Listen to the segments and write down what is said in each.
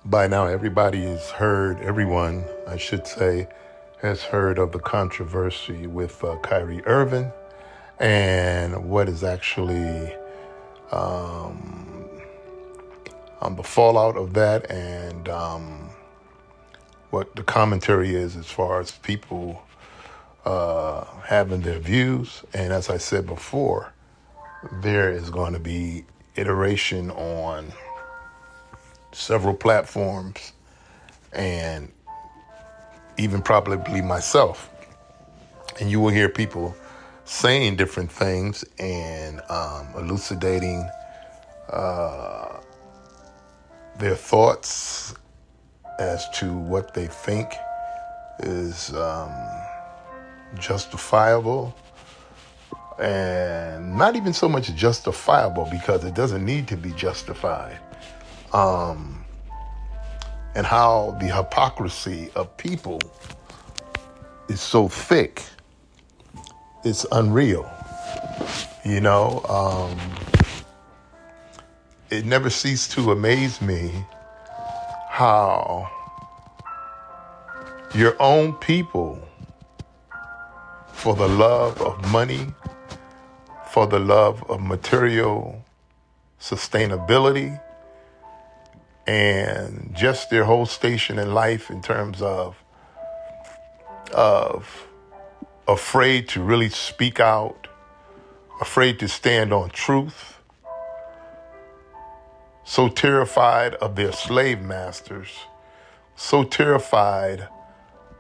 By now, everyone, I should say, has heard of the controversy with Kyrie Irving and what is actually the fallout of that and what the commentary is as far as people having their views. And as I said before, there is going to be iteration on several platforms and even probably myself. And you will hear people saying different things and elucidating their thoughts as to what they think is justifiable and not even so much justifiable because it doesn't need to be justified. And how the hypocrisy of people is so thick, it's unreal. You know, it never ceased to amaze me how your own people, for the love of money, for the love of material sustainability, and just their whole station in life in terms of afraid to really speak out, afraid to stand on truth, so terrified of their slave masters, so terrified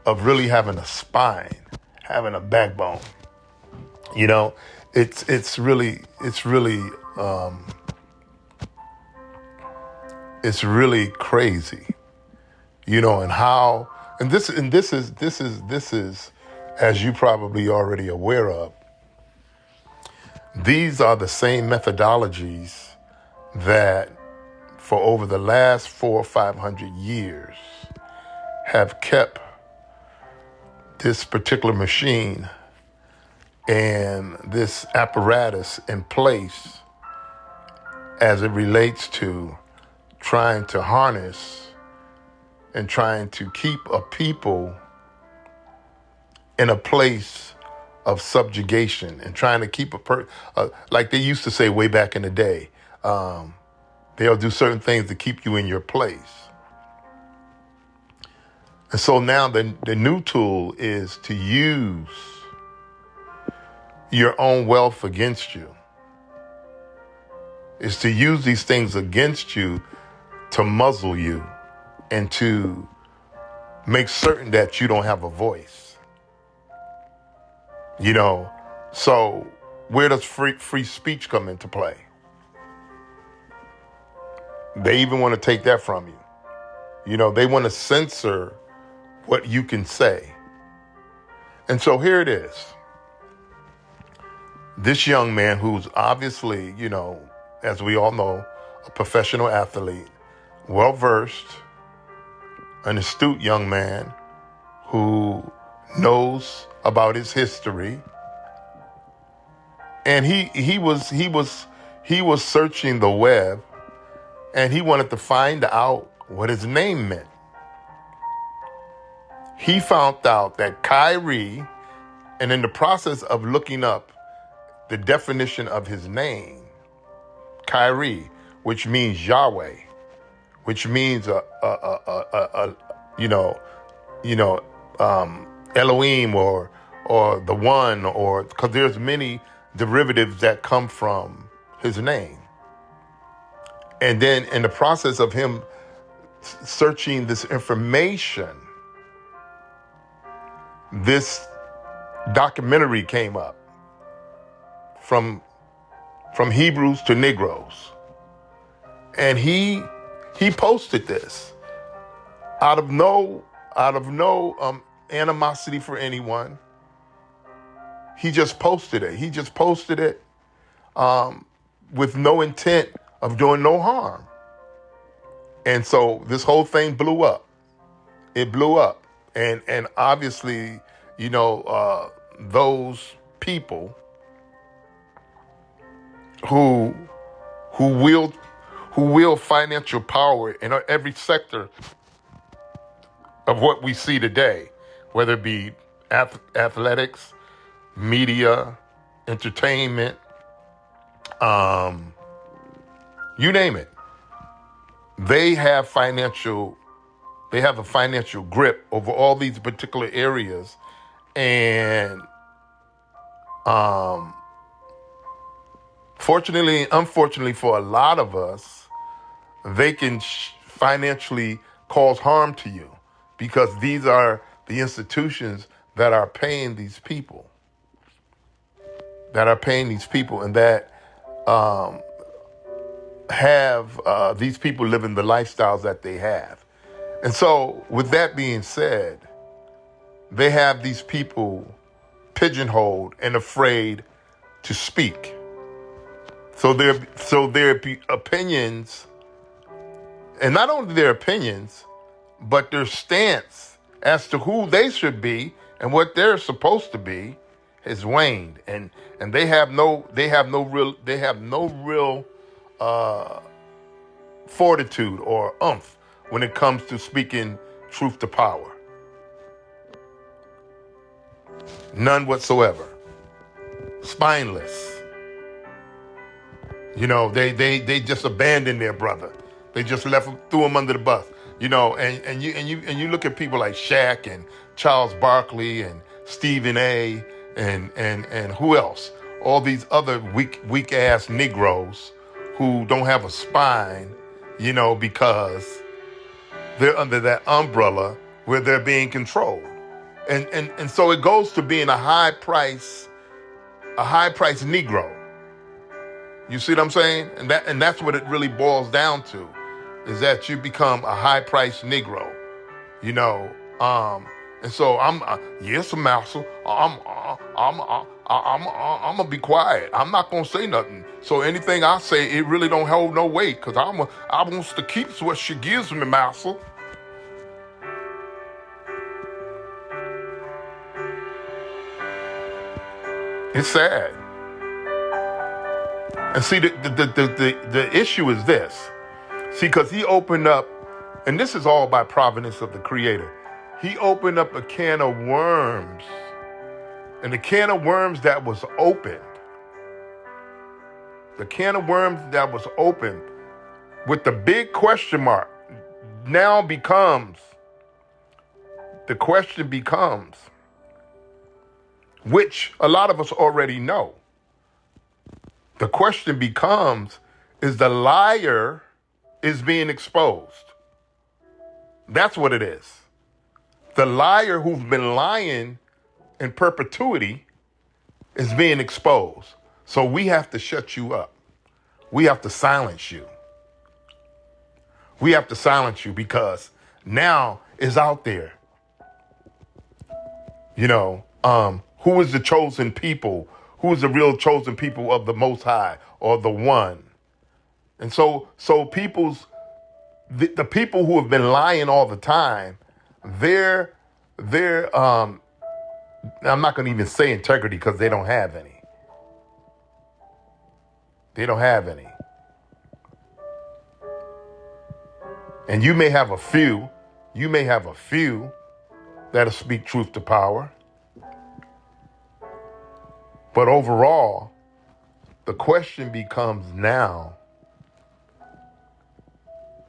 of really having a spine, having a backbone. You know, it's really crazy. You know, and this is as you probably already aware of, these are the same methodologies that for over the last 400 or 500 years have kept this particular machine and this apparatus in place as it relates to trying to harness and trying to keep a people in a place of subjugation and trying to keep like they used to say way back in the day, they'll do certain things to keep you in your place. And so now the new tool is to use your own wealth against you. Is to use these things against you to muzzle you and to make certain that you don't have a voice. You know, so where does free speech come into play? They even want to take that from you. You know, they want to censor what you can say. And so here it is. This young man who's obviously, you know, as we all know, a professional athlete, well-versed, an astute young man who knows about his history. And he was searching the web and he wanted to find out what his name meant. He found out that Kyrie, and in the process of looking up the definition of his name, Kyrie, which means Yahweh, which means Elohim or the one, or because there's many derivatives that come from his name. And then in the process of him searching this information, this documentary came up from Hebrews to Negroes. And he posted this out of no animosity for anyone. He just posted it. He just posted it with no intent of doing no harm. And so this whole thing blew up. It blew up. And obviously, you know, those people who who wield financial power in every sector of what we see today, whether it be athletics, media, entertainment, you name it. They have a financial grip over all these particular areas. And fortunately and unfortunately for a lot of us, they can financially cause harm to you because these are the institutions that are paying these people, and that have these people living the lifestyles that they have. And so with that being said, they have these people pigeonholed and afraid to speak. So their opinions, and not only their opinions, but their stance as to who they should be and what they're supposed to be has waned, and they have no real fortitude or oomph when it comes to speaking truth to power. None whatsoever. Spineless. They just abandoned their brother. They just threw him under the bus. And you look at people like Shaq and Charles Barkley and Stephen A. and who else? All these other weak ass Negroes who don't have a spine, because they're under that umbrella where they're being controlled. And so it goes to being a high price Negro. You see what I'm saying? And that's what it really boils down to, is that you become a high price Negro. And so yes, Master, I'm gonna be quiet. I'm not gonna say nothing. So anything I say, it really don't hold no weight, cause I wants to keep what she gives me, Master. It's sad. And see, the issue is this. See, because he opened up, and this is all by providence of the Creator. He opened up a can of worms. And the can of worms that was opened, with the big question mark, now the question becomes, which a lot of us already know. The question becomes, is the liar is being exposed? That's what it is. The liar who's been lying in perpetuity is being exposed. So we have to shut you up. We have to silence you. Because now it's out there. Who is the chosen people? Who is the real chosen people of the Most High or the One? And so the people who have been lying all the time, they're I'm not going to even say integrity because they don't have any. And you may have a few that'll speak truth to power. But overall, the question becomes now,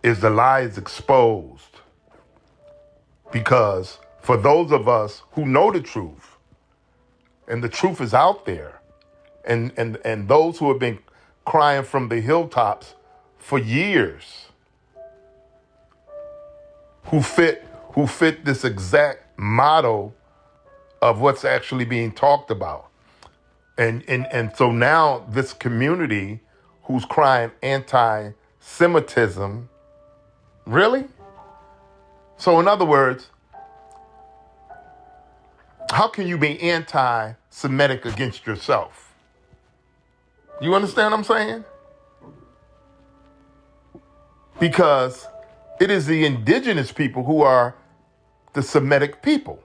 is the lies exposed? Because for those of us who know the truth, and the truth is out there, and those who have been crying from the hilltops for years, who fit this exact motto of what's actually being talked about. And so now this community who's crying anti-Semitism, really? So in other words, how can you be anti-Semitic against yourself? You understand what I'm saying? Because it is the indigenous people who are the Semitic people.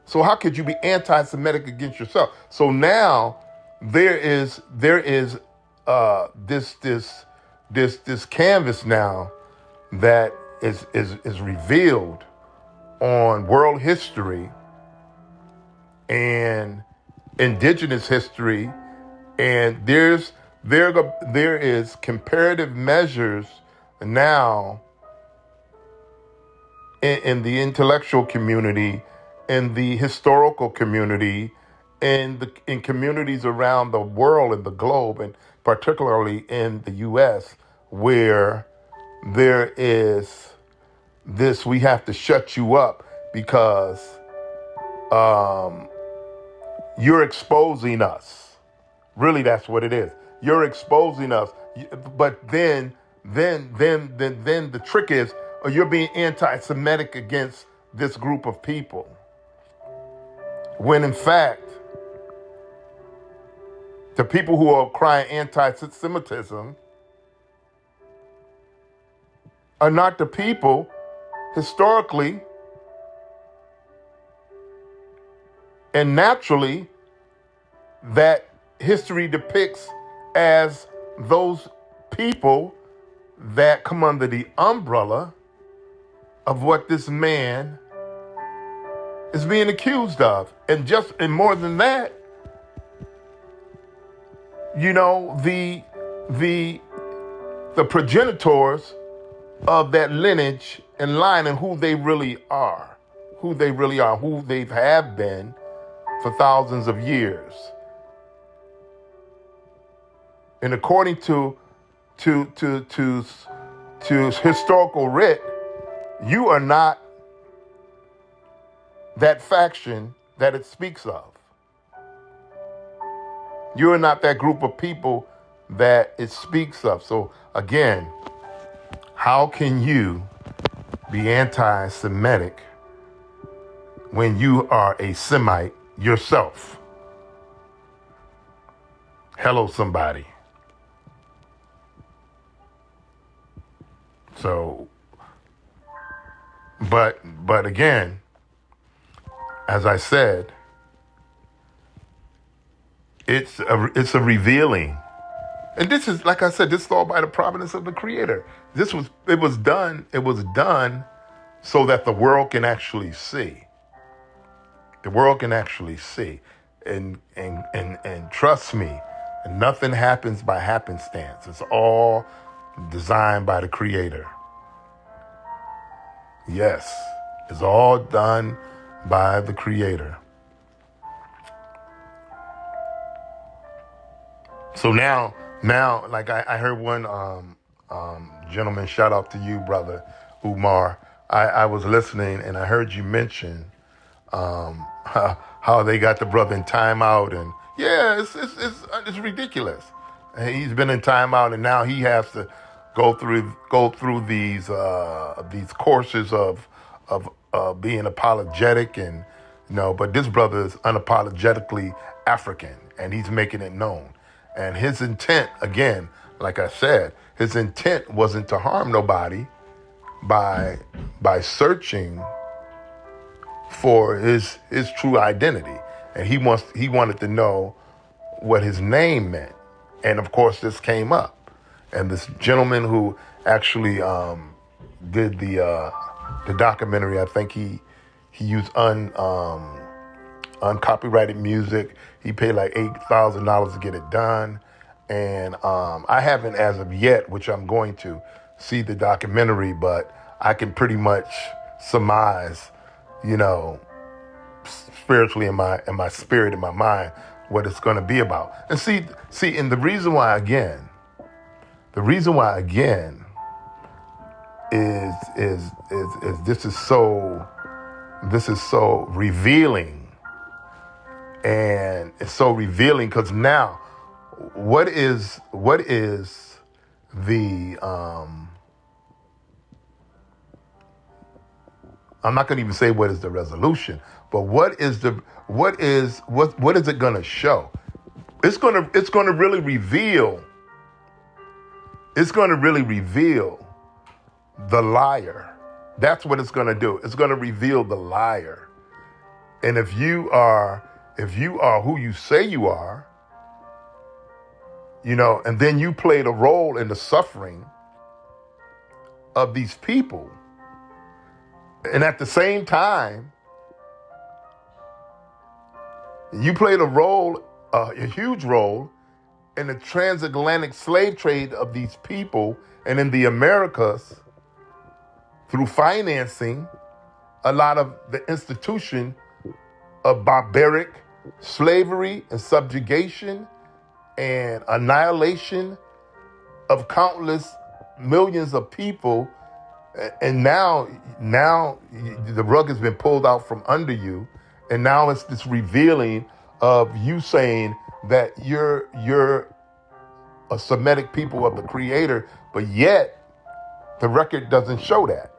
So how could you be anti-Semitic against yourself? So now there is this this canvas now that is revealed on world history and indigenous history, and there is comparative measures now in the intellectual community, in the historical community, in communities around the world and the globe, and particularly in the U.S., where there is this: we have to shut you up because you're exposing us. Really, that's what it is. You're exposing us. But then the trick is, you're being anti-Semitic against this group of people, when in fact, the people who are crying anti-Semitism are not the people historically and naturally that history depicts as those people that come under the umbrella of what this man is being accused of. And more than that, the progenitors of that lineage and line, and who they really are, who they have been for thousands of years. And according to historical writ, you are not that faction that it speaks of. You are not that group of people that it speaks of. So again, how can you be anti-Semitic when you are a Semite yourself? Hello, somebody. So, but again, as I said, it's a revealing. And this is, like I said, this is all by the providence of the Creator. It was done so that the world can actually see. The world can actually see. And trust me, nothing happens by happenstance. It's all designed by the Creator. Yes, it's all done by the Creator. So now, like I heard one gentleman, shout out to you, brother Umar. I was listening and I heard you mention how they got the brother in timeout, and yeah, it's ridiculous. And he's been in timeout, and now he has to go through these courses of being apologetic, and but this brother is unapologetically African, and he's making it known. And his intent, again, like I said, his intent wasn't to harm nobody by searching for his true identity. And he wanted to know what his name meant. And of course this came up. And this gentleman who actually did the documentary, I think he used uncopyrighted music. He paid like $8,000 to get it done. And I haven't as of yet, which I'm going to, see the documentary, but I can pretty much surmise, spiritually in my spirit, in my mind, what it's going to be about. And see, and the reason why again is this is so revealing. And it's so revealing because now, what is the I'm not going to even say what is the resolution, but what is it going to show? It's going to really reveal. It's going to really reveal the liar. That's what it's going to do. It's going to reveal the liar. And if you are who you say you are, and then you played a role in the suffering of these people. And at the same time, you played a huge role in the transatlantic slave trade of these people and in the Americas through financing a lot of the institution of barbaric slavery and subjugation and annihilation of countless millions of people. And now the rug has been pulled out from under you, and now it's this revealing of you saying that you're a Semitic people of the Creator, but yet the record doesn't show that.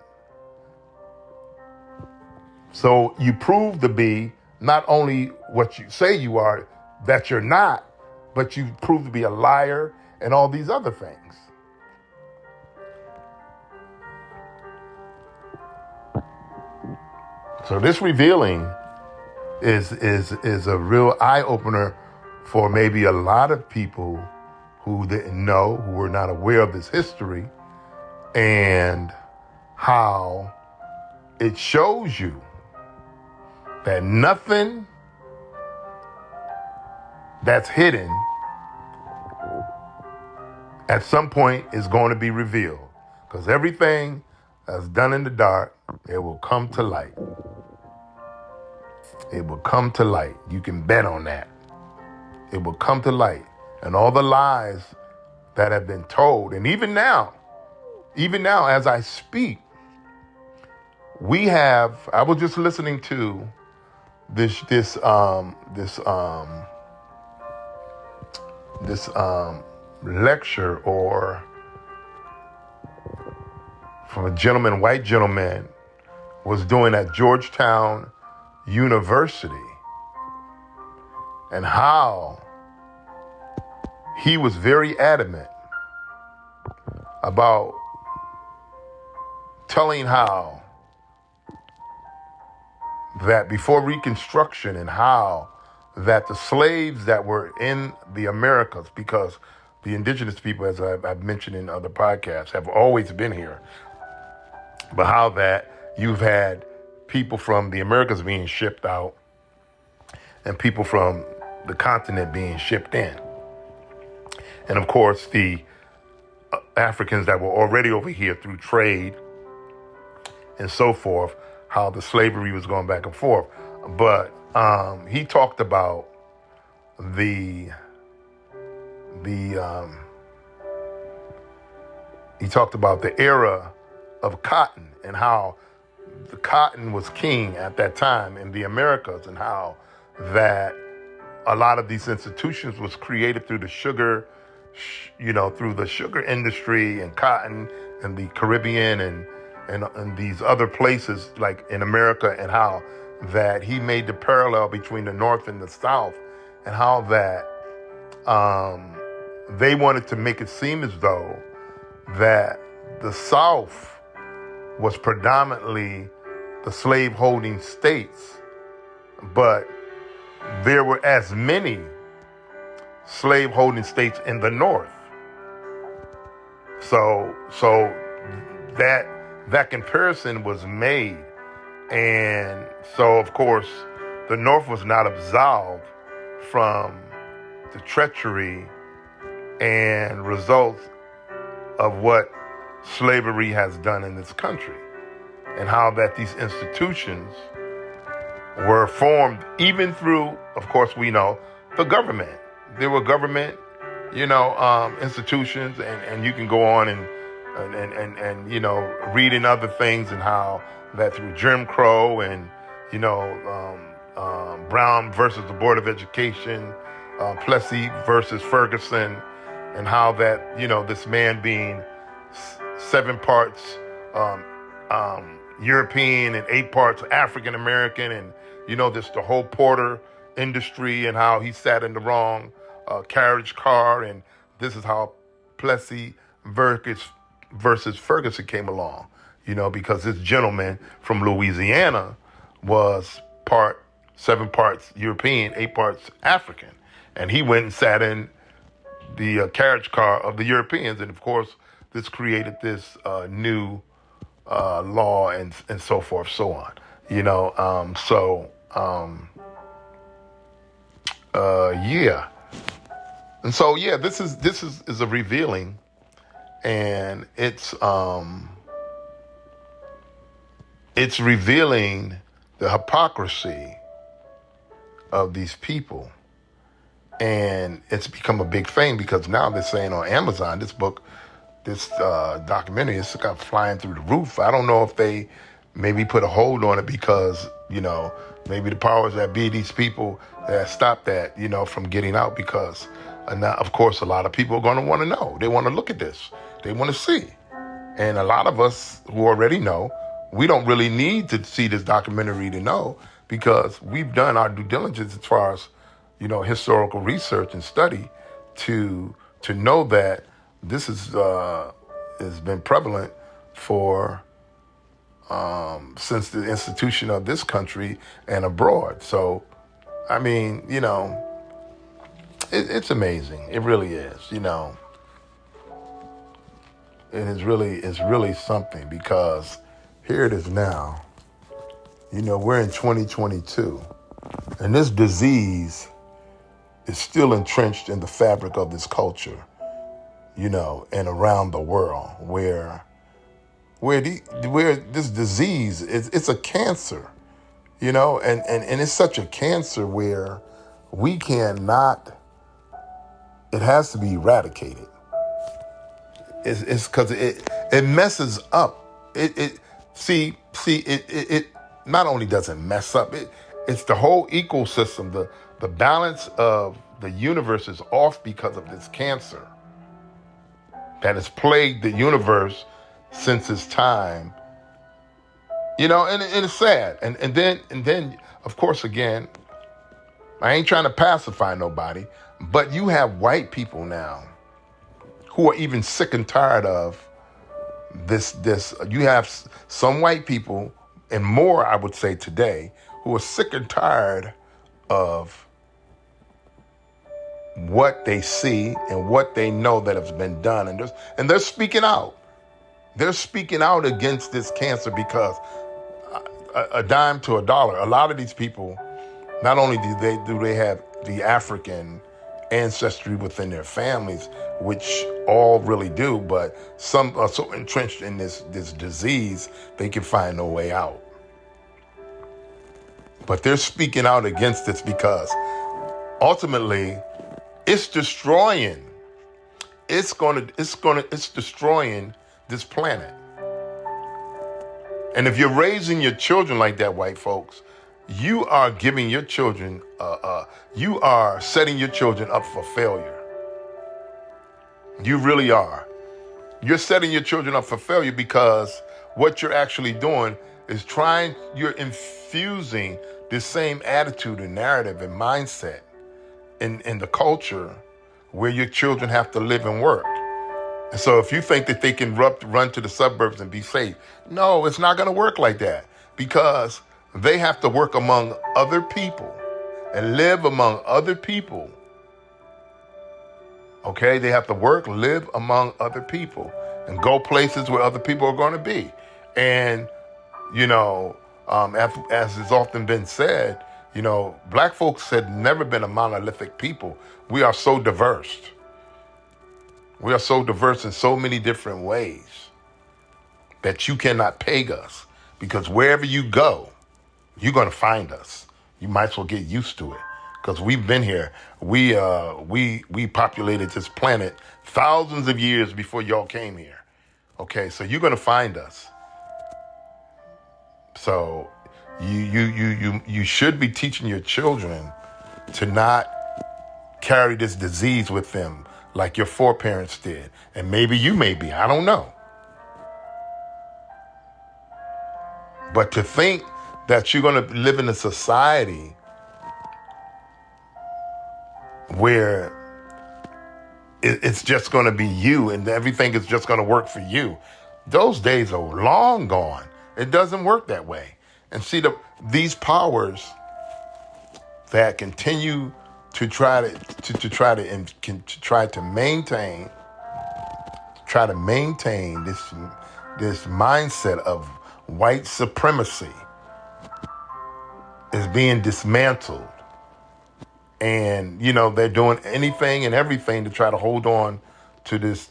So you prove to be not only what you say you are, that you're not, but you prove to be a liar and all these other things. So this revealing is a real eye-opener for maybe a lot of people who didn't know, who were not aware of this history, and how it shows you that nothing that's hidden at some point is going to be revealed. Because everything that's done in the dark, it will come to light. It will come to light. You can bet on that. It will come to light. And all the lies that have been told, and even now as I speak, I was just listening to this lecture or from a white gentleman was doing at Georgetown University, and how he was very adamant about telling how that before Reconstruction and how that the slaves that were in the Americas, because the indigenous people, as I've mentioned in other podcasts, have always been here, but how that you've had people from the Americas being shipped out and people from the continent being shipped in. And of course, the Africans that were already over here through trade and so forth, how the slavery was going back and forth. But he talked about the era of cotton and how the cotton was king at that time in the Americas, and how that a lot of these institutions was created through the sugar, through the sugar industry and cotton and the Caribbean and these other places like in America, and how that he made the parallel between the North and the South, and how that they wanted to make it seem as though that the South was predominantly the slave-holding states, but there were as many slave-holding states in the North. So that comparison was made, and so of course the North was not absolved from the treachery and results of what slavery has done in this country, and how that these institutions were formed even through, of course, we know the government. There were government, institutions, and you can go on and read in other things, and how that through Jim Crow and Brown versus the Board of Education, Plessy versus Ferguson, and how that this man being 7 parts European and 8 parts African American, and this the whole Porter industry, and how he sat in the wrong carriage car, and this is how Plessy versus Ferguson came along, because this gentleman from Louisiana was 7 parts European, 8 parts African, and he went and sat in the carriage car of the Europeans, and of course, this created this new law and so forth, so on. You know, yeah, and so yeah, this is a revealing, and it's revealing the hypocrisy of these people. And it's become a big thing because now they're saying on Amazon, this documentary is got flying through the roof. I don't know if they maybe put a hold on it because, maybe the powers that be, these people that stopped that, from getting out because, now, of course, a lot of people are going to want to know. They want to look at this. They want to see. And a lot of us who already know, we don't really need to see this documentary to know because we've done our due diligence as far as, historical research and study to know that this has been prevalent for since the institution of this country and abroad. So, I mean, it's amazing. It really is. It's really something because here it is now. We're in 2022, and this disease is still entrenched in the fabric of this culture, and around the world where this disease it's a cancer, and it's such a cancer where we cannot. It has to be eradicated. It's because it messes up. It not only does it mess up, it's the whole ecosystem. The balance of the universe is off because of this cancer that has plagued the universe since its time. And it's sad. And then of course again, I ain't trying to pacify nobody, but you have white people now who are even sick and tired of this. You have some white people, and more, I would say today, who are sick and tired of what they see and what they know that has been done. And they're speaking out. They're speaking out against this cancer because a dime to a dollar. A lot of these people, not only do they have the African ancestry within their families, which all really do, but some are so entrenched in this disease, they can find no way out. But they're speaking out against this because ultimately it's destroying. It's destroying this planet. And if you're raising your children like that, white folks, you are giving your children, you are setting your children up for failure. You really are. You're setting your children up for failure because what you're actually doing is you're infusing this same attitude and narrative and mindset in the culture where your children have to live and work. And so if you think that they can run to the suburbs and be safe, no, it's not going to work like that because they have to work among other people and live among other people. Okay, they have to work, live among other people, and go places where other people are going to be. And, as has often been said, black folks had never been a monolithic people. We are so diverse. We are so diverse in so many different ways that you cannot peg us because wherever you go, you're going to find us. You might as well get used to it. Because we've been here. We populated this planet thousands of years before y'all came here. Okay, so you're gonna find us. So you should be teaching your children to not carry this disease with them like your foreparents did. And maybe you may be, I don't know. But to think that you're gonna live in a society where it's just going to be you and everything is just going to work for you. Those days are long gone. It doesn't work that way. And see, these powers that continue to try to maintain this mindset of white supremacy is being dismantled. And, you know, they're doing anything and everything to try to hold on to this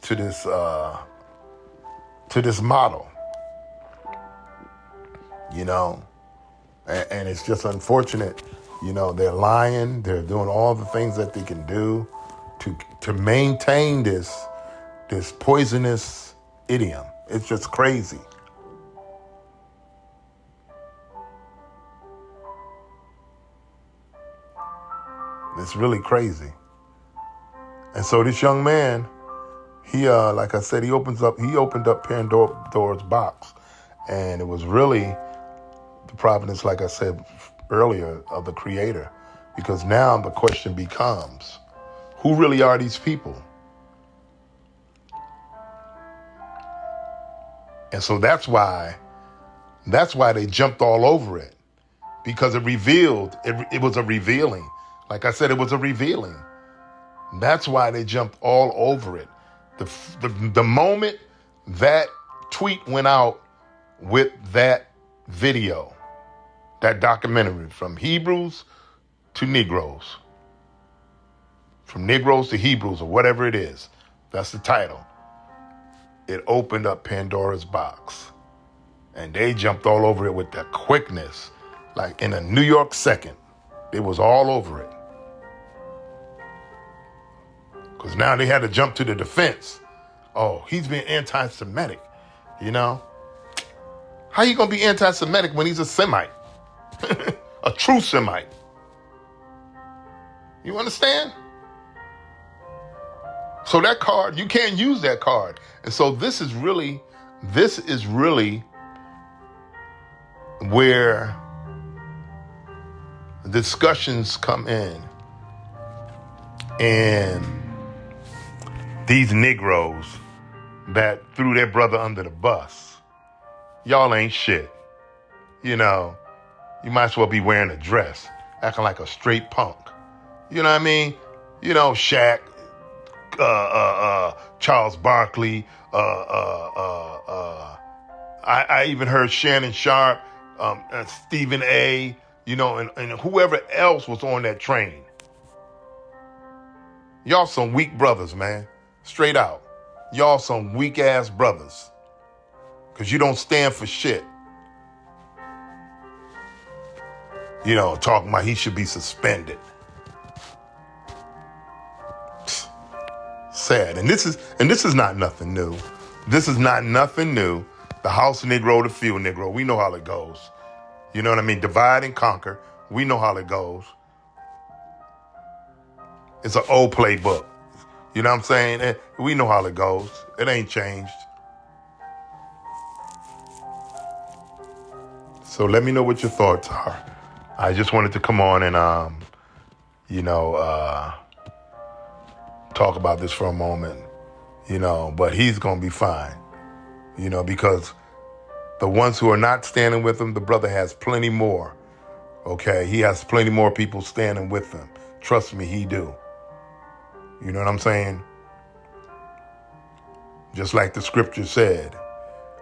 model, you know, and it's just unfortunate. You know, they're lying. They're doing all the things that they can do to maintain this poisonous idiom. It's just crazy. It's really crazy. And so this young man, he, like I said, he opened up Pandora's box, and it was really the providence, like I said earlier, of the Creator, because now the question becomes, who really are these people? And so that's why they jumped all over it, because it revealed, it was a revealing. Like I said, it was a revealing. That's why they jumped all over it. The moment that tweet went out with that video, that documentary, from Hebrews to Negroes, from Negroes to Hebrews, or whatever it is, that's the title. It opened up Pandora's box, and they jumped all over it with that quickness, like in a New York second. It was all over it. Because now they had to jump to the defense. Oh, he's being anti-Semitic, you know? How you gonna be anti-Semitic when he's a Semite? A true Semite. You understand? So that card, you can't use that card. And so this is really where discussions come in. And these Negroes that threw their brother under the bus, y'all ain't shit. You know, you might as well be wearing a dress, acting like a straight punk. You know what I mean? You know, Shaq, Charles Barkley, I even heard Shannon Sharp, Stephen A., you know, and whoever else was on that train. Y'all some weak brothers, man. Straight out. Y'all some weak ass brothers. Because you don't stand for shit. You know, talking about he should be suspended. Sad. And this is not nothing new. This is not nothing new. The house Negro, the field Negro. We know how it goes. You know what I mean? Divide and conquer. We know how it goes. It's an old playbook. You know what I'm saying? We know how it goes. It ain't changed. So let me know what your thoughts are. I just wanted to come on and, talk about this for a moment, you know, but he's going to be fine, you know, because the ones who are not standing with him, the brother has plenty more, okay? He has plenty more people standing with him. Trust me, he do. You know what I'm saying? Just like the scripture said,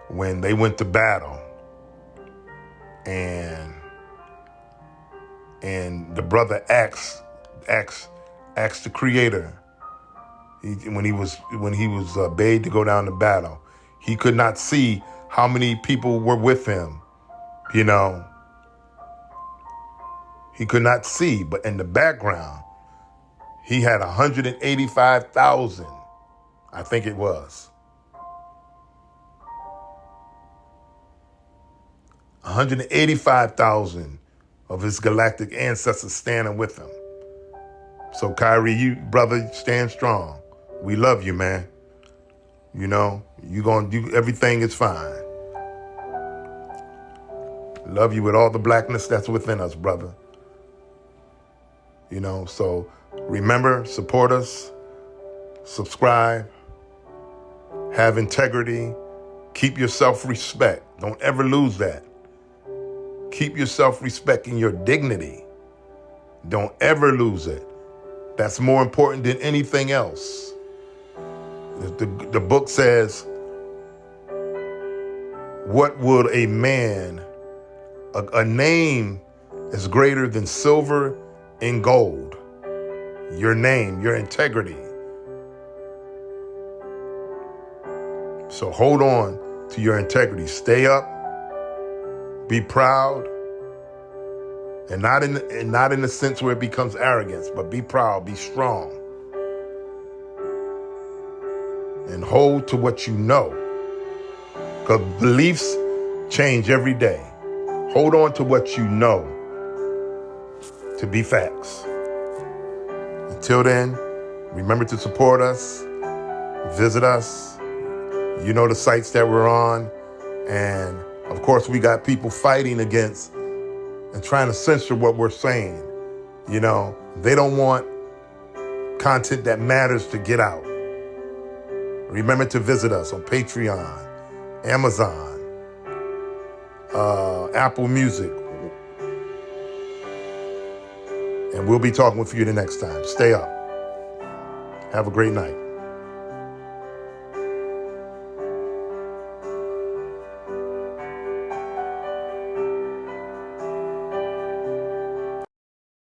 when they went to battle and the brother asked the Creator, when he was bade to go down to battle, he could not see how many people were with him, you know. He could not see, but in the background, he had 185,000, I think it was. 185,000 of his galactic ancestors standing with him. So Kyrie, you brother, stand strong. We love you, man. You know, you gonna do everything is fine. Love you with all the blackness that's within us, brother. You know, so remember, support us, subscribe, have integrity, keep your self-respect. Don't ever lose that. Keep your self-respect and your dignity. Don't ever lose it. That's more important than anything else. The book says, what would a man, a name is greater than silver and gold. Your name, your integrity. So hold on to your integrity. Stay up, be proud, and not in the sense where it becomes arrogance, but be proud, be strong, and hold to what you know. Because beliefs change every day. Hold on to what you know to be facts. Until then, remember to support us, visit us. You know the sites that we're on. And of course, we got people fighting against and trying to censor what we're saying. You know, they don't want content that matters to get out. Remember to visit us on Patreon, Amazon, Apple Music. And we'll be talking with you the next time. Stay up. Have a great night.